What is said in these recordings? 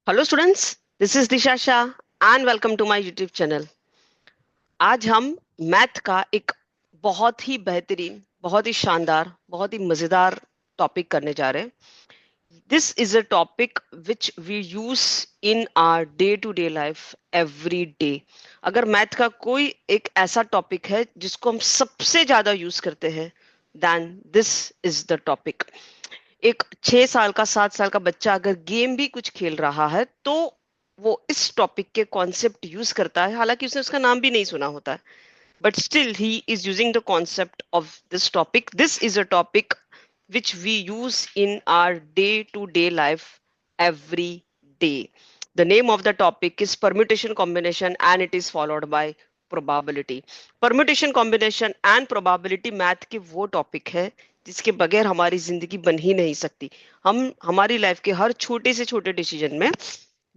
Hello students, this is Disha Shah and welcome to my YouTube channel. आज हम math का एक बहुत ही बेहतरीन, बहुत ही शानदार, बहुत ही मजेदार टॉपिक करने जा रहे हैं। This is a topic which we use in our day to day life every day. अगर मैथ का कोई एक ऐसा टॉपिक है जिसको हम सबसे ज्यादा यूज करते हैं, then this is the topic. एक 6 साल का 7 साल का बच्चा अगर गेम भी कुछ खेल रहा है तो वो इस टॉपिक के कॉन्सेप्ट यूज करता है, हालांकि उसने उसका नाम भी नहीं सुना होता है, but still he is using the concept of this topic. This is a topic which we use in our day to day life every day. The name of the topic is permutation combination and it is followed by probability. Permutation combination and probability math के वो topic है जिसके बगैर हमारी जिंदगी बन ही नहीं सकती। हम हमारी लाइफ के हर छोटे से छोटे डिसीजन में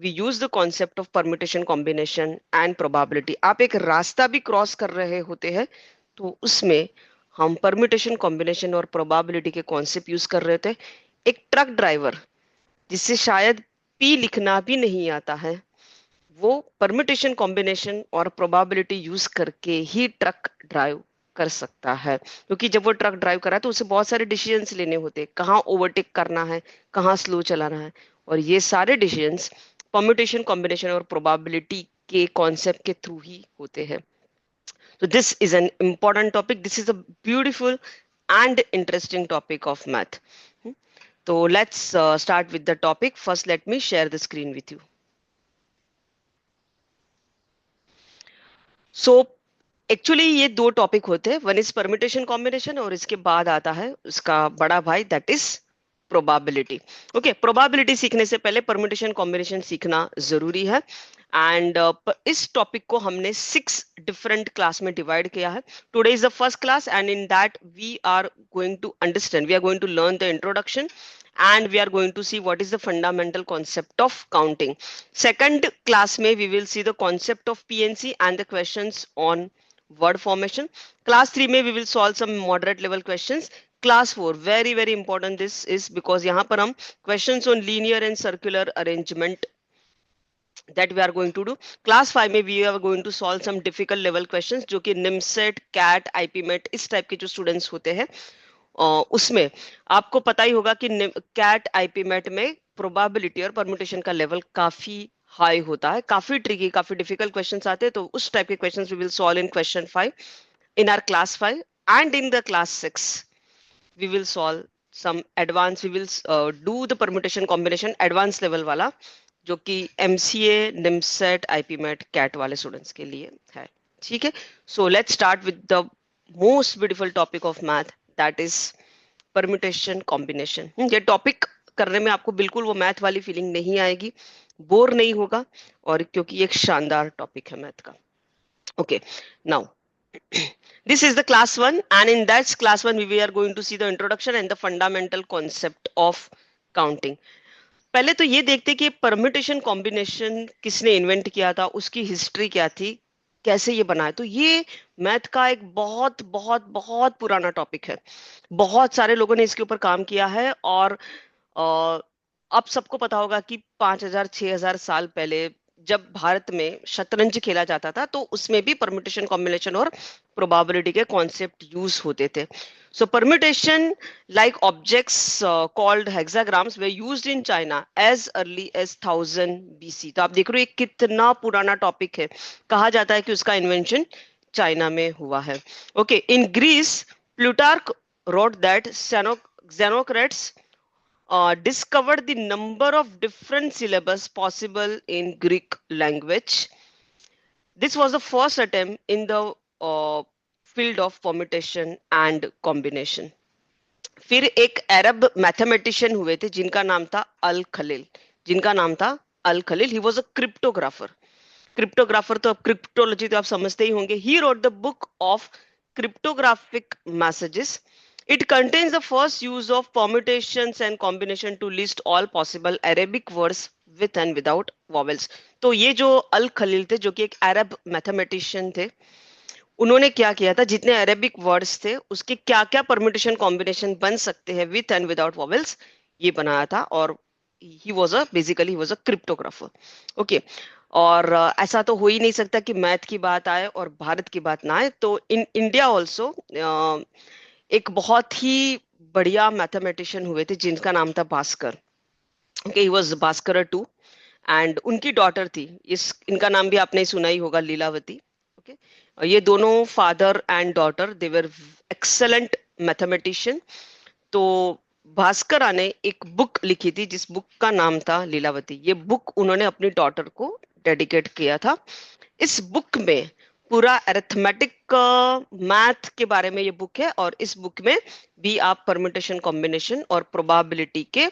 we use the concept of permutation combination and probability. आप एक रास्ता भी क्रॉस कर रहे होते हैं तो उसमें हम परम्यूटेशन कॉम्बिनेशन और प्रोबेबिलिटी के कॉन्सेप्ट यूज कर रहे थे। एक ट्रक ड्राइवर जिससे शायद पी लिखना भी नहीं आता है, वो परम्यूटेशन कॉम्बिनेशन और प्रोबेबिलिटी यूज करके ही ट्रक ड्राइव कर सकता है, क्योंकि जब वो ट्रक ड्राइव कर रहा है तो उसे बहुत सारे डिसीजंस लेने होते हैं, कहाँ ओवरटेक करना है, कहाँ स्लो चलाना है, और ये सारे डिसीजंस परम्यूटेशन कॉम्बिनेशन और प्रोबेबिलिटी के कॉन्सेप्ट के थ्रू ही होते हैं। So this is an important topic. This is a beautiful and interesting topic of math. So let's start with the topic. First, let me share the screen with you. So actually ये दो topic होते हैं, one is permutation combination और इसके बाद आता है उसका बड़ा भाई, that is probability. Okay, probability सीखने से पहले परम्यूटेशन कॉम्बिनेशन सीखना जरूरी है। एंड इस टॉपिक को हमने 6 डिफरेंट क्लास में डिवाइड किया है। Today is the first class and in that we are going to understand, we are going to learn the introduction and we are going to see what is the fundamental concept of counting. Second class may we will see the concept of PNC and the questions on word formation. Class 3 may we will solve some moderate level questions. Class 4 very very important, this is because यहाँ पर हम questions on linear and circular arrangement that we are going to do. Class 5 में we are going to solve some difficult level questions जो कि NIMCET, cat, आईपीमेट इस type के जो students होते हैं उसमें आपको पता ही होगा कि कैट आईपीमेट में प्रोबेबिलिटी और परम्यूटेशन का लेवल काफी हाई होता है, काफी ट्रिकी, काफी डिफिकल्ट क्वेश्चंस आते हैं। तो उस टाइप के questions we will solve in question 5 in our class 5 and in the class 6 we will solve some advanced, we will do the permutation combination advanced level वाला जो कि एमसीए, निमसेट, आईपीमेट, कैट वाले students के लिए है। ठीक है, सो let's start with the most beautiful topic of math, that is permutation combination. ये टॉपिक करने में आपको बिल्कुल वो मैथ वाली फीलिंग नहीं आएगी, बोर नहीं होगा, और क्योंकि एक शानदार टॉपिक है मैथ का। Okay, now this is the class 1 and in that class 1 we are going to see the introduction and the fundamental concept of counting. पहले तो ये देखते कि परम्यूटेशन कॉम्बिनेशन किसने इन्वेंट किया था, उसकी हिस्ट्री क्या थी, कैसे ये बना है। तो ये मैथ का एक बहुत बहुत बहुत पुराना टॉपिक है, बहुत सारे लोगों ने इसके ऊपर काम किया है, और अब सबको पता होगा कि 5000 6000 साल पहले जब भारत में शतरंज खेला जाता था तो उसमें भी परम्यूटेशन कॉम्बिनेशन और प्रोबेबिलिटी के कॉन्सेप्ट यूज होते थे। So permutation like objects called hexagrams were used in China as early as 1000 BC. तो आप देख रहे हो ये कितना पुराना टॉपिक है। कहा जाता है कि उसका इन्वेंशन चाइना में हुआ है। Okay, in Greece Plutarch wrote that Xenocrates discovered the number of different syllables possible in Greek language. This was the first attempt in the field of permutation and combination. फिर एक अरब mathematician हुए थे जिनका नाम था अल खलील, जिनका नाम था Al Khalil. He was a cryptographer. Cryptographer तो अब क्रिप्टोलॉजी तो आप समझते ही होंगे। He wrote the book of cryptographic messages. It contains the first use of permutations and combination to list all possible Arabic words with and without vowels. तो ये जो अल खलील थे जो कि एक अरब मैथमेटिशियन थे, उन्होंने क्या किया था, जितने अरेबिक वर्ड्स थे उसके क्या क्या परम्यूटेशन कॉम्बिनेशन बन सकते हैं विथ एंड विदाउट वॉवेल्स, ये बनाया था। और ही was a basically he was a cryptographer. Okay, और ऐसा तो हो ही नहीं सकता कि मैथ की बात आए और भारत की बात ना आए। तो इन इंडिया ऑल्सो एक बहुत ही बढ़िया मैथमेटिशियन हुए थे जिनका नाम था Bhaskar. Okay, he was Bhaskar two, and उनकी डॉटर थी, इस इनका नाम भी आपने सुना ही होगा, लीलावती। ओके, ये दोनों father and daughter they were excellent mathematician. तो भास्करा ने एक बुक लिखी थी जिस बुक का नाम था लीलावती। ये बुक उन्होंने अपनी डॉटर को डेडिकेट किया था। इस बुक में पूरा अरिथमेटिक मैथ के बारे में ये बुक है, और इस बुक में भी आप परम्यूटेशन कॉम्बिनेशन और प्रोबेबिलिटी के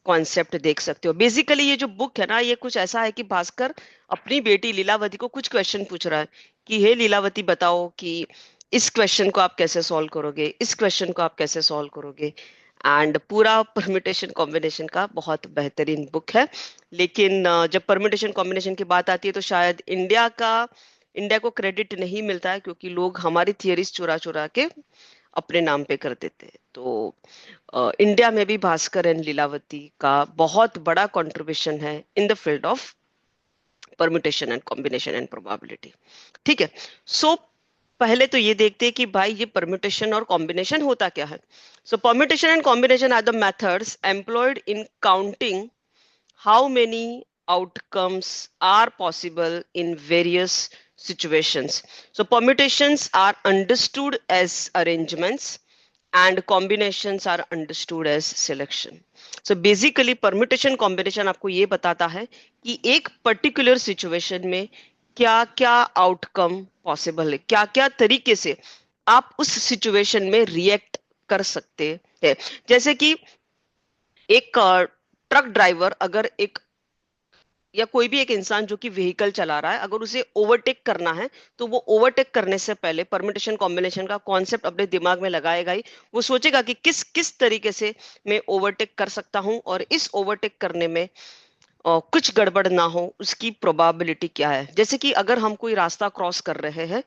कॉन्सेप्ट देख सकते हो। बेसिकली ये जो बुक है ना, ये कुछ ऐसा है कि भास्कर अपनी बेटी लीलावती को कुछ क्वेश्चन पूछ रहा है कि हे लीलावती बताओ कि इस क्वेश्चन को आप कैसे सॉल्व करोगे, इस क्वेश्चन को आप कैसे सॉल्व करोगे। एंड पूरा परम्यूटेशन कॉम्बिनेशन का बहुत बेहतरीन बुक है। लेकिन जब परम्यूटेशन कॉम्बिनेशन की बात आती है तो शायद इंडिया को क्रेडिट नहीं मिलता है, क्योंकि लोग हमारी थियरीज चुरा चुरा के अपने नाम पे कर देते हैं। तो इंडिया में भी भास्कर एंड लीलावती का बहुत बड़ा कंट्रीब्यूशन है in the field of permutation and combination and probability. ठीक है, सो पहले तो ये देखते हैं कि भाई ये परम्यूटेशन और कॉम्बिनेशन होता क्या है। So permutation and combination are the methods employed in counting how many outcomes are possible in various situations. So permutations are understood as arrangements and combinations are understood as selection. So basically permutation combination आपको ये बताता है कि एक particular situation में क्या क्या outcome possible है, क्या क्या तरीके से आप उस सिचुएशन में रिएक्ट कर सकते हैं। जैसे कि एक ट्रक ड्राइवर अगर एक या कोई भी एक इंसान जो कि व्हीकल चला रहा है, अगर उसे ओवरटेक करना है तो वो ओवरटेक करने से पहले परम्यूटेशन कॉम्बिनेशन का कॉन्सेप्ट अपने दिमाग में लगाएगा ही। वो सोचेगा कि किस किस तरीके से मैं ओवरटेक कर सकता हूं, और इस ओवरटेक करने में कुछ गड़बड़ ना हो उसकी प्रोबेबिलिटी क्या है। जैसे कि अगर हम कोई रास्ता क्रॉस कर रहे हैं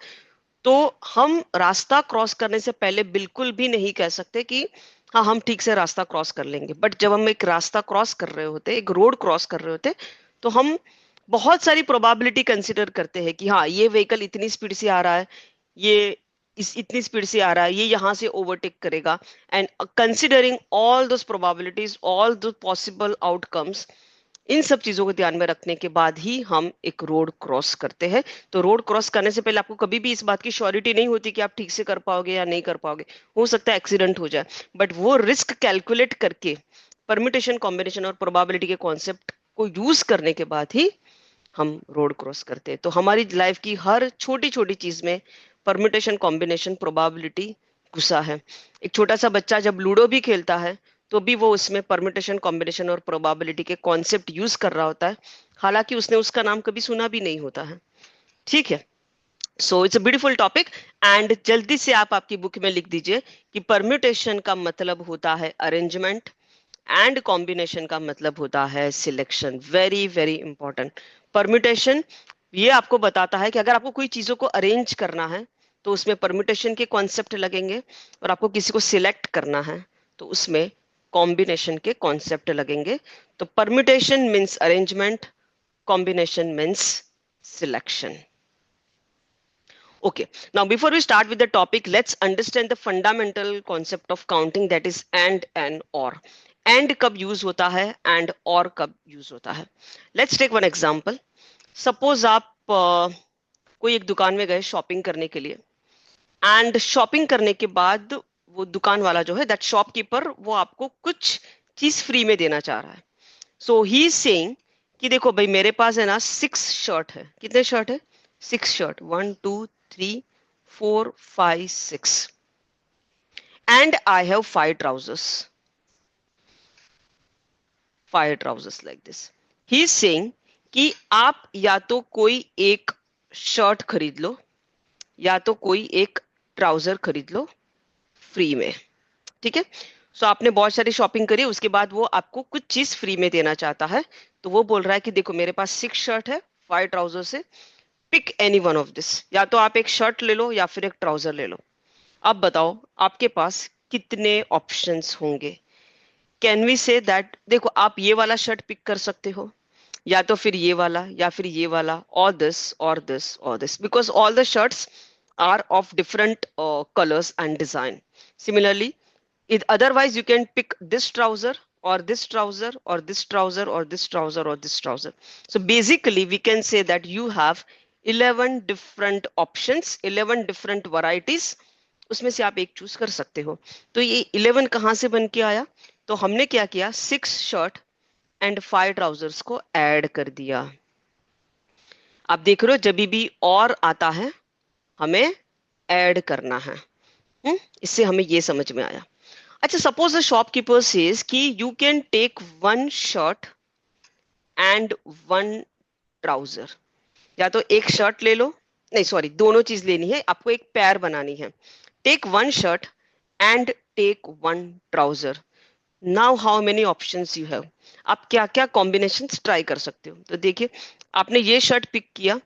तो हम रास्ता क्रॉस करने से पहले बिल्कुल भी नहीं कह सकते कि हाँ हम ठीक से रास्ता क्रॉस कर लेंगे। बट जब हम एक रास्ता क्रॉस कर रहे होते, एक रोड क्रॉस कर रहे होते, तो हम बहुत सारी प्रोबेबिलिटी कंसिडर करते हैं कि हाँ ये व्हीकल इतनी स्पीड से आ रहा है, ये इस इतनी स्पीड से आ रहा है, ये यहाँ से ओवरटेक करेगा। And considering all those probabilities, all the possible outcomes, इन सब चीजों को ध्यान में रखने के बाद ही हम एक रोड क्रॉस करते हैं। तो रोड क्रॉस करने से पहले आपको कभी भी इस बात की श्योरिटी नहीं होती कि आप ठीक से कर पाओगे या नहीं कर पाओगे, हो सकता है एक्सीडेंट हो जाए। बट वो रिस्क कैलकुलेट करके परम्यूटेशन कॉम्बिनेशन और प्रोबेबिलिटी के कॉन्सेप्ट को यूज करने के बाद ही हम रोड क्रॉस करते हैं। तो हमारी लाइफ की हर छोटी छोटी चीज में परम्यूटेशन कॉम्बिनेशन प्रोबेबिलिटी घुसा है। एक छोटा सा बच्चा जब लूडो भी खेलता है तो भी वो उसमें परम्यूटेशन कॉम्बिनेशन और प्रोबेबिलिटी के कॉन्सेप्ट यूज कर रहा होता है, हालांकि उसने उसका नाम कभी सुना भी नहीं होता है। ठीक है, so it's a beautiful topic. And जल्दी से आप आपकी बुक में लिख दीजिए कि परम्यूटेशन का मतलब होता है अरेंजमेंट एंड कॉम्बिनेशन का मतलब होता है selection. Very very important. Permutation ये आपको बताता है कि अगर आपको कोई चीजों को अरेंज करना है तो उसमें परम्यूटेशन के कॉन्सेप्ट लगेंगे, और आपको किसी को सिलेक्ट करना है तो उसमें कॉम्बिनेशन के कॉन्सेप्ट लगेंगे। तो permutation means arrangement, combination means selection. Okay, now before we start with the topic, let's understand the fundamental concept of counting, that is and or. And कब यूज होता है and or कब use होता है। Let's take one example. Suppose आप कोई एक दुकान में गए शॉपिंग करने के लिए, एंड शॉपिंग करने के बाद वो दुकान वाला जो है, दैट शॉपकीपर, वो आपको कुछ चीज फ्री में देना चाह रहा है। सो ही इज सेइंग कि देखो भाई मेरे पास है ना 6 शर्ट है। कितने शर्ट है? 6 shirt, 1 2 3 4 5 6, and I have 5 trousers, 5 trousers like this. He is saying कि आप या तो कोई एक शर्ट खरीद लो या तो कोई एक ट्राउजर खरीद लो फ्री में। ठीक है, सो आपने बहुत सारी शॉपिंग करी, उसके बाद वो आपको कुछ चीज फ्री में देना चाहता है। तो वो बोल रहा है कि देखो मेरे पास 6 शर्ट है, 5 ट्राउजर से, pick any one of this. या तो आप एक शर्ट ले लो या फिर एक ट्राउजर ले लो। अब बताओ आपके पास कितने ऑप्शंस होंगे। कैन वी से दैट, देखो आप ये वाला शर्ट पिक कर सकते हो, या तो फिर ये वाला, या फिर ये वाला, और दिस और दिस और this, because all the shirts are of different colors and design. Similarly, otherwise you can pick this trouser or this trouser or this trouser or this trouser or this trouser. So basically we can say that you have 11 different options, 11 different varieties. उसमें से आप एक choose कर सकते हो. तो ये 11 कहाँ से बन के आया? तो हमने क्या किया, 6 शर्ट एंड 5 ट्राउजर्स को ऐड कर दिया. आप देख रहे हो जब भी और आता है हमें ऐड करना है. इससे हमें ये समझ में आया. अच्छा, सपोज द शॉपकीपर सेज कि you can take 1 shirt and 1 trouser. या तो एक शर्ट ले लो, नहीं सॉरी, दोनों चीज लेनी है, आपको एक पैर बनानी है. Take 1 shirt and take 1 trouser. Now how many options you have, आप क्या क्या कॉम्बिनेशंस ट्राई कर सकते हो. तो देखिए, आपने ये शर्ट पिक किया,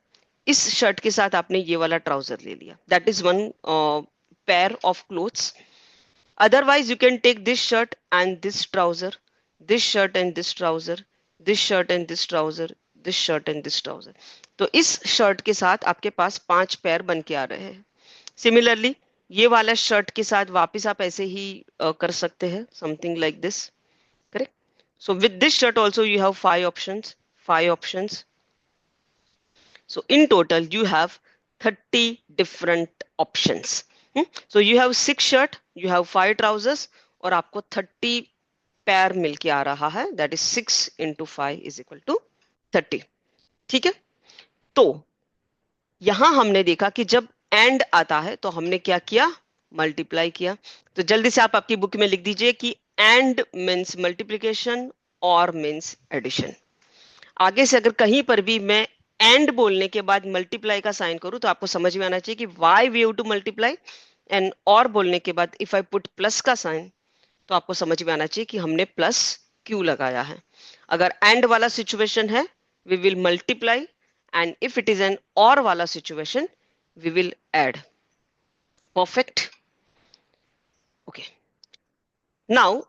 इस शर्ट के साथ आपने ये वाला ट्राउजर ले लिया, that is 1 pair of clothes. Otherwise, you can take this shirt and this trouser, this shirt and this trouser, this shirt and this trouser, this shirt and this trouser. तो इस shirt के साथ आपके पास 5 पैर बन के आ रहे हैं. सिमिलरली ये वाला शर्ट के साथ वापस आप ऐसे ही कर सकते हैं, something like this, correct. So with this shirt also you have 5 options, 5 options. So in total you have 30 different options. So you have 6 shirt, you have 5 trousers, और आपको 30 पैर मिलके आ रहा है, that is 6 into 5 is equal to 30. ठीक है. तो यहां हमने देखा कि जब एंड आता है तो हमने क्या किया, मल्टीप्लाई किया. तो जल्दी से आप आपकी बुक में लिख दीजिए कि एंड मीन्स मल्टीप्लीकेशन और मीन्स एडिशन. आगे से अगर कहीं पर भी मैं एंड बोलने के बाद मल्टीप्लाई का साइन करूं तो आपको समझ में आना चाहिए कि why we have to multiply. And और बोलने के बाद इफ आई पुट प्लस का साइन तो आपको समझ में आना चाहिए कि हमने प्लस क्यों लगाया है. अगर एंड वाला सिचुएशन है we will multiply, and if it is an और वाला situation we will add. Perfect. Okay. Now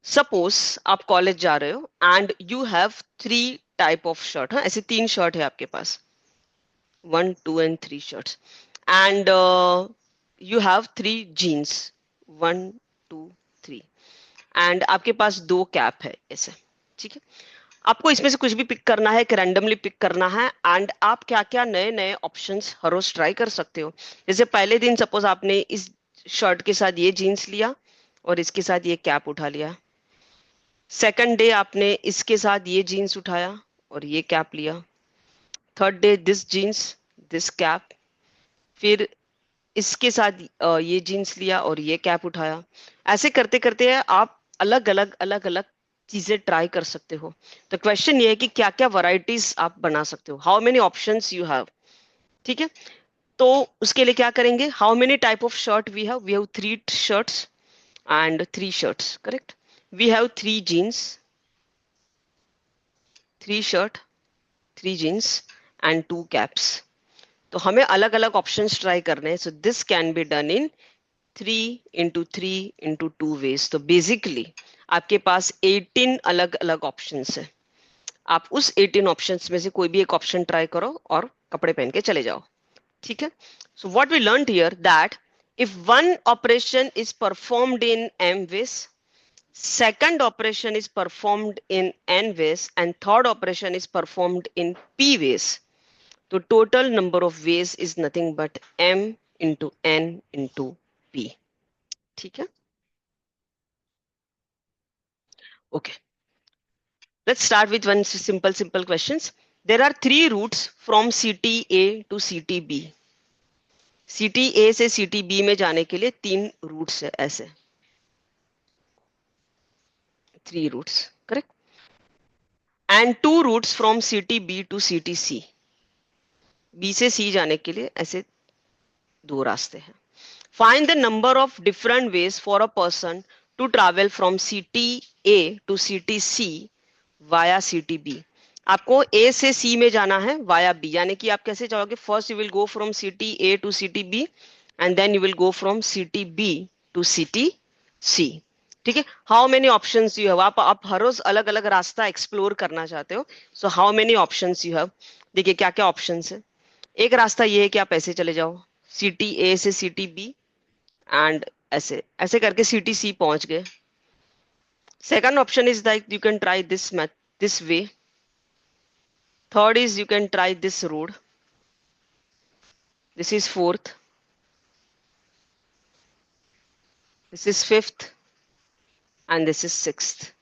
suppose आप कॉलेज जा रहे हो and you have 3 type of shirt. हाँ, ऐसे 3 शर्ट है आपके पास, 1 2 and 3 shirts, and you have 3 jeans, 1 2 3, and आपके पास 2 कैप है ऐसे. ठीक है. आपको इसमें से कुछ भी पिक करना है, रैंडमली पिक करना है, एंड आप क्या क्या नए नए ऑप्शंस हर रोज ट्राई कर सकते हो. जैसे पहले दिन सपोज आपने इस शर्ट के साथ ये जीन्स लिया और इसके साथ ये कैप उठा लिया. सेकंड डे आपने इसके साथ ये जीन्स उठाया और ये कैप लिया. Third day this jeans, this cap. फिर इसके साथ ये जीन्स लिया और ये कैप उठाया. ऐसे करते करते आप अलग अलग चीजें ट्राई कर सकते हो. तो क्वेश्चन ये है कि क्या क्या वैरायटीज आप बना सकते हो, how many options you have. ठीक है. तो उसके लिए क्या करेंगे, how many type of shirt we have 3 shirts and 3 shirts, correct. We have 3 jeans, 3 shirt, 3 jeans and 2 caps. तो हमें अलग अलग ऑप्शंस ट्राई करने हैं. So this can be done in 3 into 3 into 2 ways. तो बेसिकली आपके पास 18 अलग अलग ऑप्शंस है. आप उस 18 ऑप्शंस में से कोई भी एक ऑप्शन ट्राई करो और कपड़े पहन के चले जाओ. ठीक है. So what we learned here that if one operation is performed in m ways, second operation is performed in n ways, and third operation is performed in p ways, the total number of ways is nothing but m into n into p. ठीक है. Okay, let's start with one simple questions. There are 3 routes from city A to city B. City A से city B में जाने के लिए 3 roots है, ऐसे 3 routes, correct. And 2 routes from city B to city C. B से C जाने के लिए ऐसे 2 रास्ते हैं. Find the number of different ways for a person to travel from city A to city C via city B. आपको A से सी में जाना है वाया बी, यानी कि आप कैसे जाओगे, first you will go from city A to city B and then you will go from city B to city C. ठीक है, how many options you have, आप हर रोज अलग अलग रास्ता एक्सप्लोर करना चाहते हो, so how many options you have. देखिए क्या क्या ऑप्शंस है। एक रास्ता ये है कि आप ऐसे चले जाओ, सिटी ए से सिटी बी एंड ऐसे ऐसे करके सिटी सी पहुंच गए। Second option is that you can try this math this way. Third is you can try this road. This is fourth, this is fifth and this is sixth.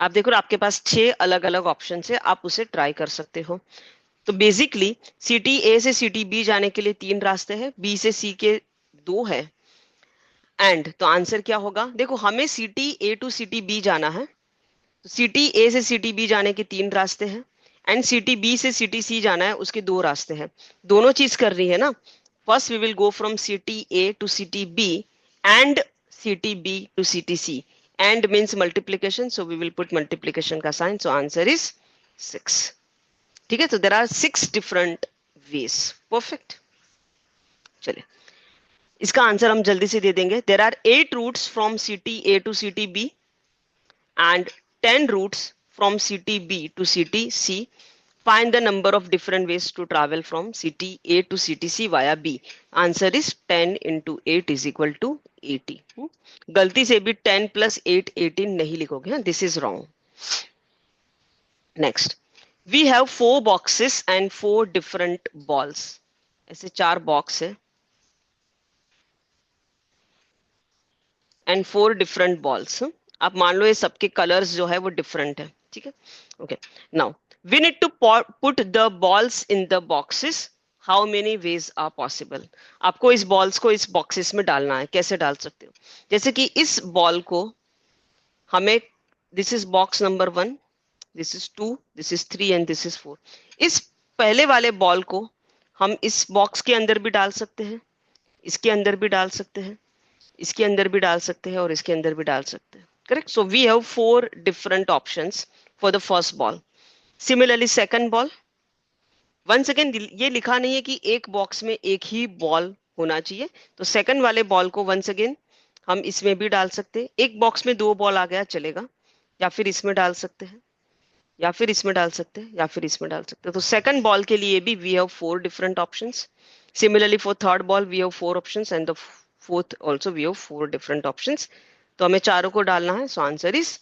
आप देखो आपके पास 6 अलग अलग ऑप्शन है, आप उसे ट्राई कर सकते हो। तो बेसिकली सिटी ए से सिटी बी जाने के लिए 3 रास्ते हैं, बी से सी के 2 है। एंड तो आंसर क्या होगा, देखो हमें city A to city B जाना है, तो सिटी ए से सिटी बी जाने के 3 रास्ते हैं एंड सिटी बी से सिटी सी जाना है, उसके 2 रास्ते हैं। दोनों चीज कर रही है ना। First we will go from city A to city B and city B to city C. And means multiplication, so we will put multiplication का साइन, सो आंसर इज 6। ठीक है, तो there are 6 different ways. Perfect. चलिए इसका answer हम जल्दी से दे देंगे। There are 8 routes from city A to city B and 10 routes from city B to city C. Find the number of different ways to travel from city A to city C via B. Answer is 10 into 8 is equal to 80. गलती से भी 10 plus 8 18 नहीं लिखोगे, this is wrong. Next, we have 4 boxes and 4 different balls. ऐसे 4 box है and 4 different balls. आप मान लो ये सबके कलर्स जो है वो डिफरेंट है। ठीक है, okay. Now we need to put the balls in the boxes. How many ways are possible. आपको इस बॉल्स को इस बॉक्सेस में डालना है। कैसे डाल सकते हो, जैसे कि इस बॉल को हमें, this is box number 1, this is 2, this is 3 and this is 4। इस पहले वाले बॉल को हम इस बॉक्स के अंदर भी डाल सकते हैं, इसके अंदर भी डाल सकते हैं, इसके अंदर भी डाल सकते हैं और इसके अंदर भी डाल सकते हैं। Correct, so we have 4 different options for the first ball. Similarly second ball, once again ये लिखा नहीं है कि एक बॉक्स में एक ही बॉल होना चाहिए, तो सेकंड वाले बॉल को वंस अगेन हम इसमें भी डाल सकते हैं। एक बॉक्स में 2 बॉल आ गया चलेगा, या फिर इसमें डाल सकते हैं, या फिर इसमें डाल सकते हैं, या फिर इसमें डाल सकते हैं। तो सेकंड बॉल के लिए भी we have 4 different options. Similarly for third ball we have 4 options and the fourth also we have 4 different options. तो हमें चारों को डालना है, so answer is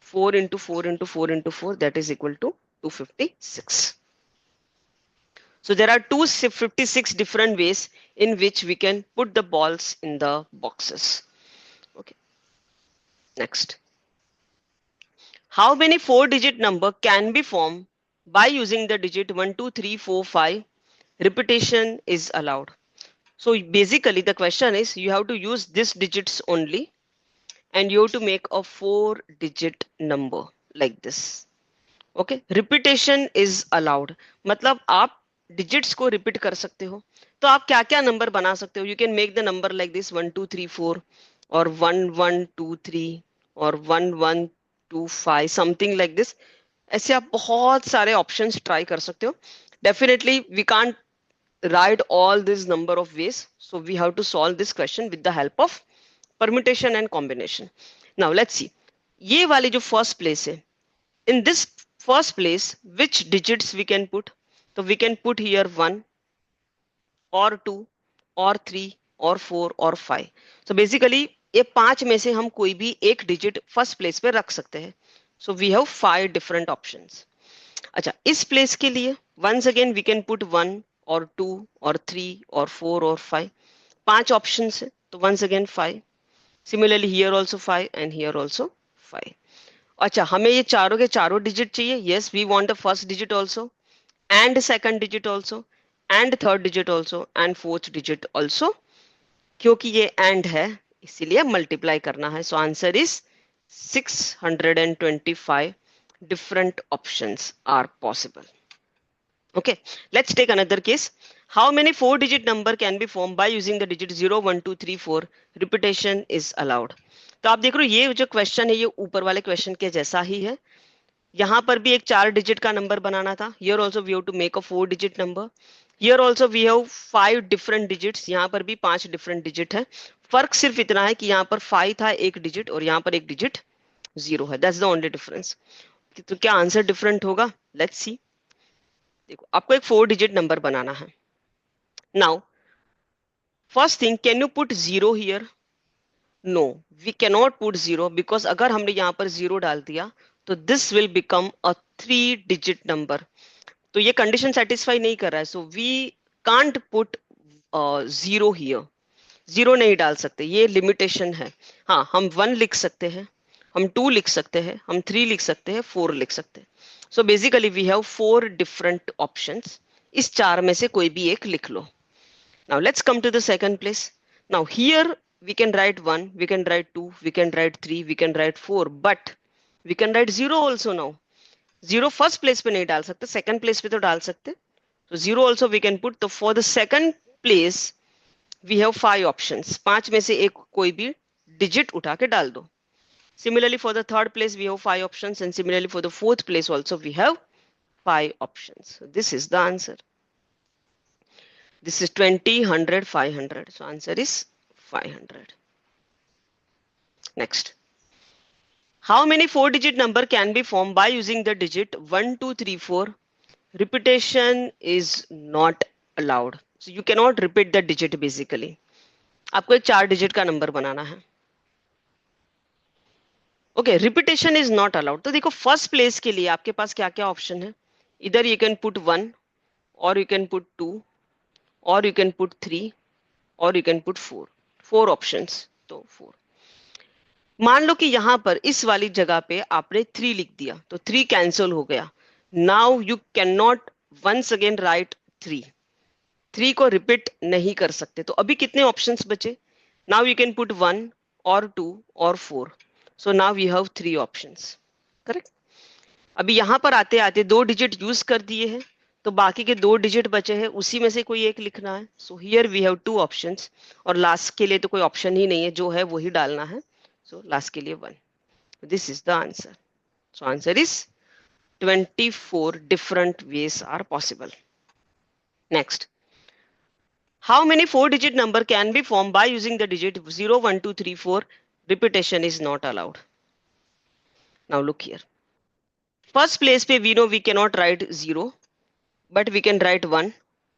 4 into 4 into 4 into 4, that is equal to 256. So there are 256 different ways in which we can put the balls in the boxes. Okay, next, how many 4-digit number can be formed by using the digit 1 2 3 4 5? Repetition is allowed. So basically the question is, you have to use these digits only and you have to make a 4-digit number like this. Okay, repetition is allowed, मतलब आप digits को repeat कर सकते हो। तो आप क्या क्या नंबर बना सकते हो, you can make the number like this 1 2 3 4 or 1 1 2 3 or 1 1 2 5 something like this। ऐसे आप बहुत सारे options try कर सकते हो। Definitely we can't write all this number of ways, so we have to solve this question with the help of permutation and combination. Now let's see, ये वाली जो first place है, in this first place which digits we can put? So we can put here 1 or 2 or 3 or 4 or 5. So basically ये 5 में से हम कोई भी एक digit first place पे रख सकते हैं। So we have 5 different options. अच्छा, इस place के लिए once again we can put 1 or 2 or 3 or 4 or 5. 5 options है, तो once again 5. Similarly here also 5 and here also 5. अच्छा, हमें ये चारों के चारों डिजिट चाहिए। Yes, we want the first digit also and second digit also and third digit also and fourth digit also. क्योंकि ये एंड है इसीलिए मल्टीप्लाई करना है। So answer is 625 different options are possible. Okay, let's take another case. How many 4-digit number can be formed by using the digit 0 1 2 3 4? Repetition is allowed. तो आप देख रहे हो ये जो क्वेश्चन है ये ऊपर वाले क्वेश्चन के जैसा ही है। यहाँ पर भी एक 4 डिजिट का नंबर बनाना था। Here also we have to make a 4-digit number. Here also we have 5 different digits. यहाँ पर भी 5 different digit है। फर्क सिर्फ इतना है कि यहाँ पर 5 था एक डिजिट और यहाँ पर एक डिजिट 0 है, दैट्स द ओनली डिफरेंस। तो क्या आंसर डिफरेंट होगा? Let's see. देखो आपको एक 4 डिजिट नंबर बनाना है। Now first thing, can you put 0 here? No, we can not put 0 because अगर हमने यहाँ पर 0 डाल दिया तो this will become a 3 digit number, तो ये कंडीशन सेटिस्फाई नहीं कर रहा है, so we can't put 0 here. 0 नहीं डाल सकते, ये लिमिटेशन है। हाँ, हम 1 लिख सकते हैं, हम 2 लिख सकते हैं, हम 3 लिख सकते हैं, 4 लिख सकते हैं। So basically we have 4 different options, इस 4 में से कोई भी एक लिख लो। Now let's come to the second place. Now here we can write 1, we can write 2, we can write 3, we can write 4, but we can write 0 also now. 0 first place पे नहीं डाल सकते, second place पे तो डाल सकते। So 0 also we can put. तो for the second place we have 5 options. 5 में से एक कोई भी digit उठा के डाल दो। Similarly for the third place we have 5 options, and similarly for the fourth place also we have 5 options. So this is the answer. This is 20, 100, 500. So answer is 500. Next. How many 4-digit number can be formed by using the digit 1, 2, 3, 4? Repetition is not allowed. So you cannot repeat the digit basically. आपको एक 4 digit का number बनाना है। Okay, repetition is not allowed. तो देखो first place के लिए आपके पास क्या क्या ऑप्शन है। इधर यू कैन पुट 1 और यू कैन पुट 2 और यू कैन पुट 3 और यू कैन पुट 4। 4 ऑप्शंस, तो 4। मान लो कि यहां पर इस वाली जगह पे आपने 3 लिख दिया तो 3 कैंसिल हो गया। Now you can not once again write 3। 3 को रिपीट नहीं कर सकते। तो अभी कितने ऑप्शंस बचे? नाउ यू कैन पुट 1 और 2 और 4। So now we have 3 options. Correct. अभी यहां पर आते आते 2 डिजिट यूज कर दिए हैं, तो बाकी के 2 डिजिट बचे हैं, उसी में से कोई एक लिखना है। So here we have 2 options, और लास्ट के लिए तो कोई ऑप्शन ही नहीं है, जो है वही डालना है। सो लास्ट के लिए 1। This is the answer. So answer is 24 different ways are possible. Next. How many 4-digit number can be formed by using the digit 0, 1, 2, 3, 4? Repetition is not allowed. Now look here. First place पे we know we cannot write 0, but we can write 1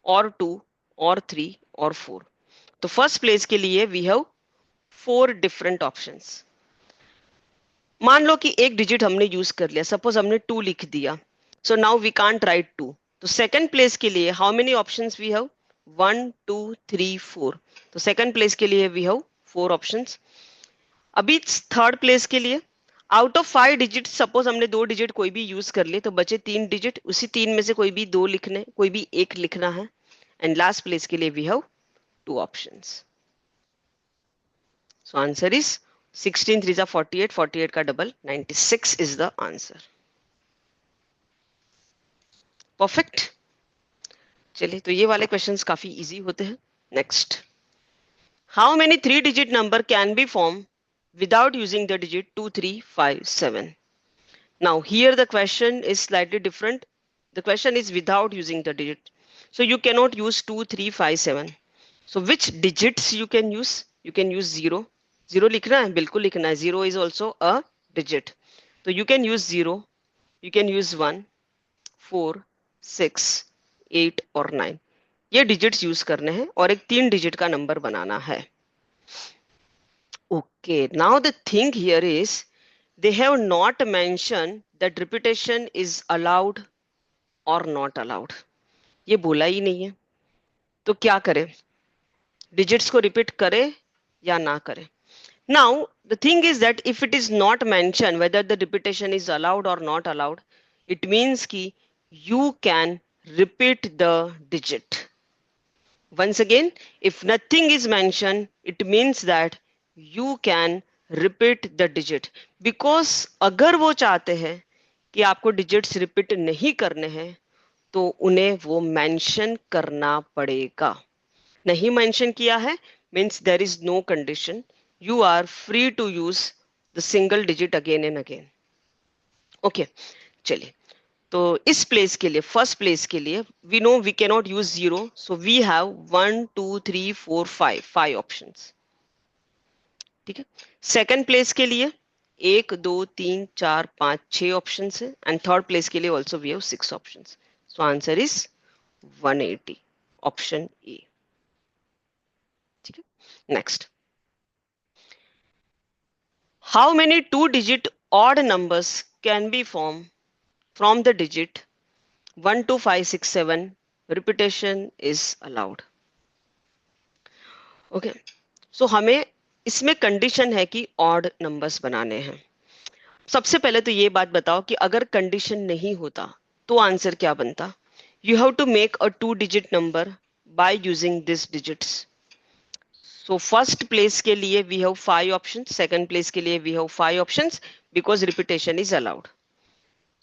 or 2 or 3 or 4. तो first place के लिए we have 4 different options. मान लो कि एक digit हमने use कर लिया, सपोज हमने 2 लिख दिया, so now we can't write 2। तो सेकंड प्लेस के लिए how many options we have? 1, 2, 3, 4। तो सेकंड प्लेस के लिए वी हैव 4 ऑप्शंस। अभी थर्ड प्लेस के लिए आउट ऑफ 5 डिजिट, सपोज हमने 2 डिजिट कोई भी यूज कर लिए, तो बचे 3 डिजिट, उसी 3 में से कोई भी 2 लिखने, कोई भी एक लिखना है। एंड लास्ट प्लेस के लिए we have 2 options. So answer is 16 3 48, 48 का double 96 is the answer. Perfect. चलिए, तो ये वाले क्वेश्चंस काफी इजी होते हैं। Next, how many 3-digit number can be form without using the digit 2, 3, 5, 7? Now here the question is slightly different. The question is without using the digit, so you cannot use 2, 3, 5, 7. So which digits you can use? You can use 0. 0 लिखना है, बिल्कुल लिखना है। 0 is also a digit. तो you can use 0, you can use 1, 4, 6, 8 और 9। ये digits use करने हैं और एक 3 डिजिट का नंबर बनाना है। Okay, now the thing here is they have not mentioned that repetition is allowed or not allowed. ये बोला ही नहीं है, तो क्या करें? डिजिट्स को रिपीट करें या ना करें? Now, the thing is that if it is not mentioned whether the repetition is allowed or not allowed, it means कि you can repeat the digit. Once again, if nothing is mentioned, it means that you can repeat the digit. Because अगर वो चाहते हैं कि आपको digits repeat नहीं करने हैं, तो उन्हें वो मेंशन करना पड़ेगा। नहीं मेंशन किया है means there is no condition. You are free to use the single digit again and again. Okay, चलिए, तो इस प्लेस के लिए, फर्स्ट प्लेस के लिए we know we cannot use 0, so we have 1, 2, 3, 4, 5 options. ठीक है। सेकंड प्लेस के लिए 1 2 3 4 5 6 ऑप्शन है एंड थर्ड प्लेस के लिए also we have 6 option. So answer is 180, option A. ठीक है। Next, how many 2 digit odd numbers can be formed from the digit 1 2 5 6 7? Repetition is allowed. Okay, सो हमें इसमें condition है कि ऑड नंबर्स बनाने हैं। सबसे पहले तो ये बात बताओ कि अगर कंडीशन नहीं होता तो आंसर क्या बनता? You have to make a 2 digit number by using this digits. So first place के लिए we have 5 options, second place के लिए we have 5 options because repetition is allowed.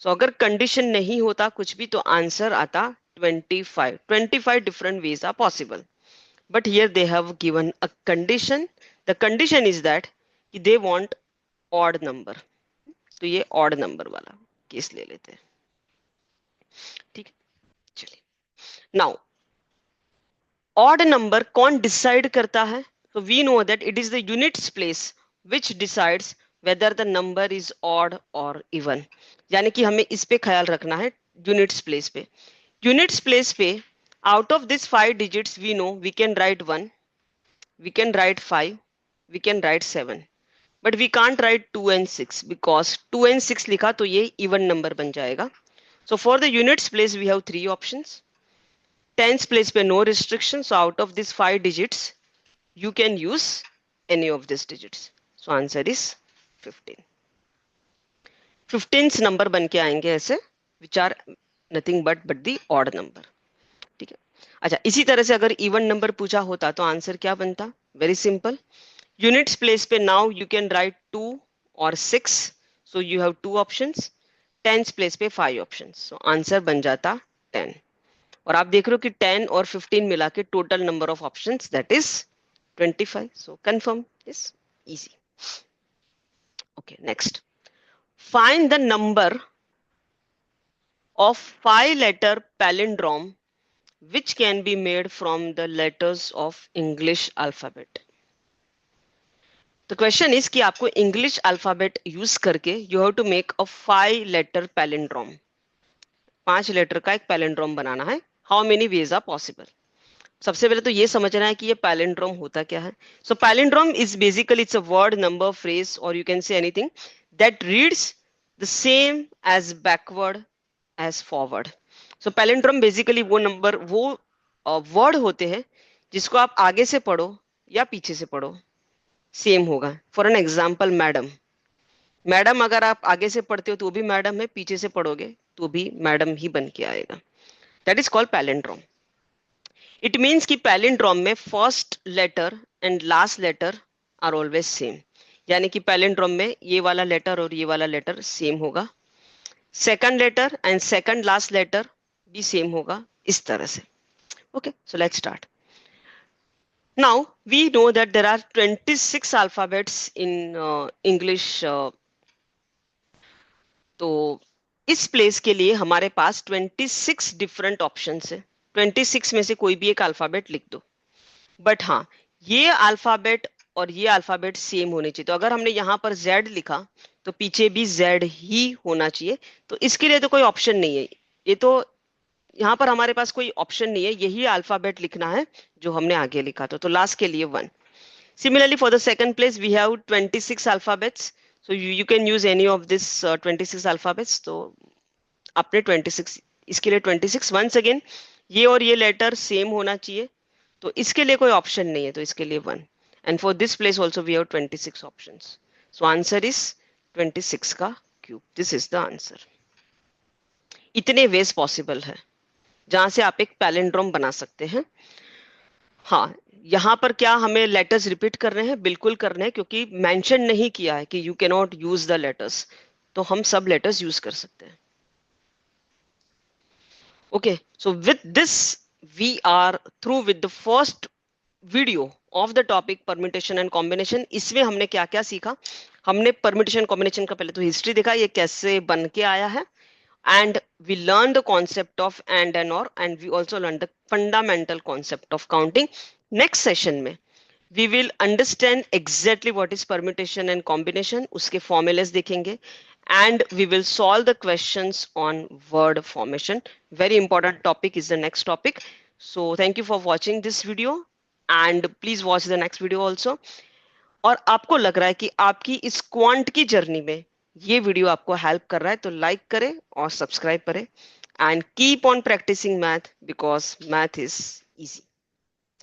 So अगर कंडीशन नहीं होता कुछ भी तो आंसर आता 25। 25 different ways are possible, but here they have given a condition. The condition is that they want odd number, तो ये odd number वाला केस ले लेते हैं। ठीक है, चलिए। नाउ odd number कौन डिसाइड करता है? तो we know that it is the units place which decides whether the number is odd or even। यानी कि हमें इस पे ख्याल रखना है, यूनिट्स प्लेस पे। यूनिट्स प्लेस पे out of this 5 digits we know we can write 1, we can write 5, we can write 7, but we can't write 2 and 6 because 2 and 6 लिखा तो ये even number बन जाएगा। So for the units place we have 3 options। Tens place पे no restriction, so out of these 5 digits you can use any of these digits। So answer is 15। 15th number बन के आएंगे ऐसे, which are nothing but the odd number। ठीक है। अच्छा, इसी तरह से अगर इवन नंबर पूछा होता तो आंसर क्या बनता? Very simple. यूनिट्स प्लेस पे नाउ यू कैन राइट 2 और 6, so you have 2 options. Tens place पे 5 ऑप्शंस, सो आंसर बन जाता 10। और आप देख रहे हो कि 10 और 15 मिला के total number of options that is 25। So confirm this, easy. Okay, next, find the number of 5-letter palindrome which can be made from the letters of English alphabet। The question is कि आपको English alphabet use करके you have to make a 5-letter palindrome। 5 letter का एक palindrome बनाना है। How many ways are possible? सबसे पहले तो ये समझना है कि ये पैलिंड्रोम होता क्या है। So palindrome is basically it's a word, number, phrase or you can say anything that reads the same as backward as forward। So palindrome basically वो नंबर, वो वर्ड होते हैं जिसको आप आगे से पढ़ो या पीछे से पढ़ो सेम होगा। For an example, madam. Madam अगर आप आगे से पढ़ते हो तो भी मैडम है, पीछे से पढ़ोगे तो भी मैडम ही बन के आएगा। That is called palindrome. It means कि पैलिंड्रोम में first letter and last letter are always same. यानी कि पैलिंड्रोम में ये वाला लेटर और ये वाला लेटर सेम होगा, second letter and second last letter भी सेम होगा, इस तरह से। Okay, so let's start. Now we know that there are 26 alphabets in English। तो इस प्लेस के लिए हमारे पास 26 डिफरेंट ऑप्शंस है। 26 में से कोई भी एक अल्फाबेट लिख दो। बट हाँ, ये अल्फाबेट और ये अल्फाबेट सेम होने चाहिए। तो अगर हमने यहाँ पर Z लिखा तो पीछे भी Z ही होना चाहिए। तो इसके लिए तो कोई ऑप्शन नहीं है, ये तो यहाँ पर हमारे पास कोई ऑप्शन नहीं है, यही अल्फाबेट लिखना है जो हमने आगे लिखा था। तो लास्ट के लिए 1। Similarly, for the second place, we have 26 alphabets. So you can use any of this 26 alphabets. तो आपने 26, इसके लिए 26 once again ये और ये लेटर सेम होना चाहिए, तो इसके लिए कोई ऑप्शन नहीं है, तो इसके लिए 1। And for this place also we have 26 options. So answer is 26 का cube. This is the answer. इतने वेज पॉसिबल है जहां से आप एक पैलिंड्रोम बना सकते हैं। हाँ, यहाँ पर क्या हमें लेटर्स रिपीट कर रहे हैं? बिल्कुल कर रहे हैं, क्योंकि मेंशन नहीं किया है कि you can not use the letters, तो हम सब लेटर्स यूज कर सकते हैं। Okay, so with this we are through with the first video of the topic permutation and combination. इसमें हमने क्या क्या सीखा? हमने परम्यूटेशन कॉम्बिनेशन का पहले तो हिस्ट्री देखा, ये कैसे बन के आया है, and we learned the concept of and or, and we also learned the fundamental concept of counting। next session में we will understand exactly what is permutation and combination, उसके फॉर्मूलेस देखेंगे, and we will solve the questions on word formation. Very important topic is the next topic. So thank you for watching this video and please watch the next video also. और आपको लग रहा है कि आपकी इस quant की journey में ये वीडियो आपको हेल्प कर रहा है तो लाइक करें और सब्सक्राइब करें and keep on practicing math because math is easy.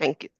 Thank you.